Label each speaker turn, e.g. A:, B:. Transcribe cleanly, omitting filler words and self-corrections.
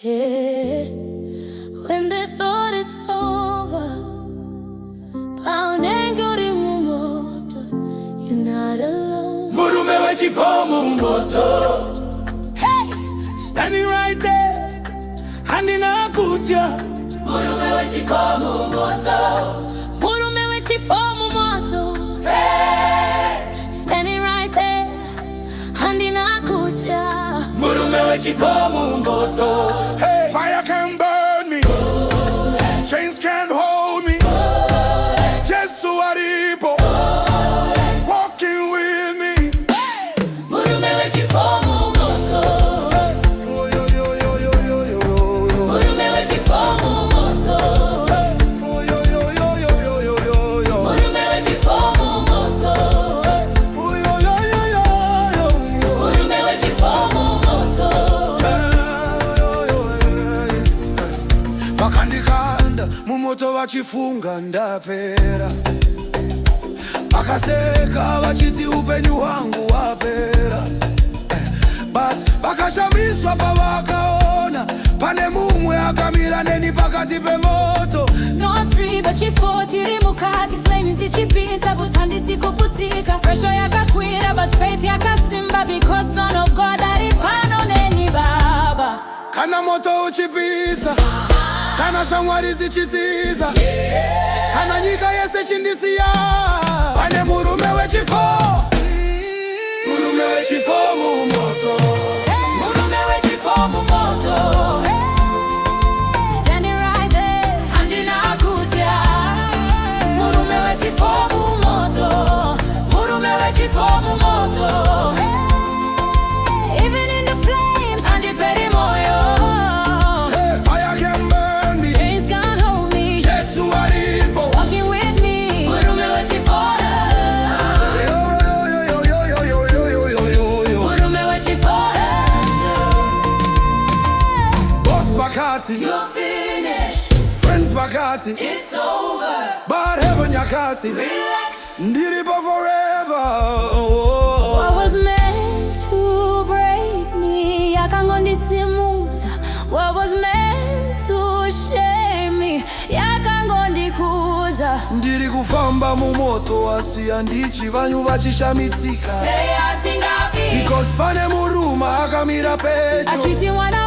A: Yeah. When they thought it's over, paunenguri mumoto, you're not alone.
B: Murume wechi moto.
A: Hey!
B: Standing right there, hand in a kutia.
A: Murume wechi moto. Murume wechi moto.
B: Hey!
A: Standing right there, hand in a kutia.
B: Murume wechi moto. Hey! Fire can burn me, chains can't hold me. Just so walking with me.
A: Murume wechi moto.
B: Yo yo yo yo yo yo yo.
A: Murume wechi moto.
B: Yo yo yo yo yo yo yo yo.
A: Murume wechi moto.
B: Yo yo yo yo yo yo.
A: Murume wechi moto.
B: Vakandikanda mumoto vachifunga ndapera, vakaseka vachiti upenyu hwangu wapera, but vakashamiswa pavakaona pane mumwe akamira neni pakati pemoto.
A: Not three but chifour tiri mukati, flames zichipisa but handisikuputika. Pressure yakakwira but faith yakasimba, because son of God ari pano neni baba.
B: Kana moto uchipisa, kana shamwari zichitiza, kana nyika yese chindisiya, pane murume wechifo. Murume wechifo mumoto.
A: Murume wechi moto. Standing right there, hand in a kutia. Murume wechi moto. Murume wechi moto. Even in the flames, andi peri moyo.
B: Hey, fire can burn me,
A: Chains can't hold me.
B: Jesu alipo.
A: Walking with me. Murume wechi
B: Yo yo yo yo yo yo yo yo yo yo.
A: Murume wechi
B: Boss bakati,
A: You're finished.
B: friends bakati,
A: It's over.
B: but heaven yakati.
A: Relax.
B: Ndiripo forever.
A: What was meant to break me, yakangondisimuza. What was meant to shame me, yakangondikuza.
B: Ndiri kufamba mumoto asi andichi vanhu vachishamisika,
A: Say asingafi,
B: because pane muruma akamira pedyo.
A: achiti mwana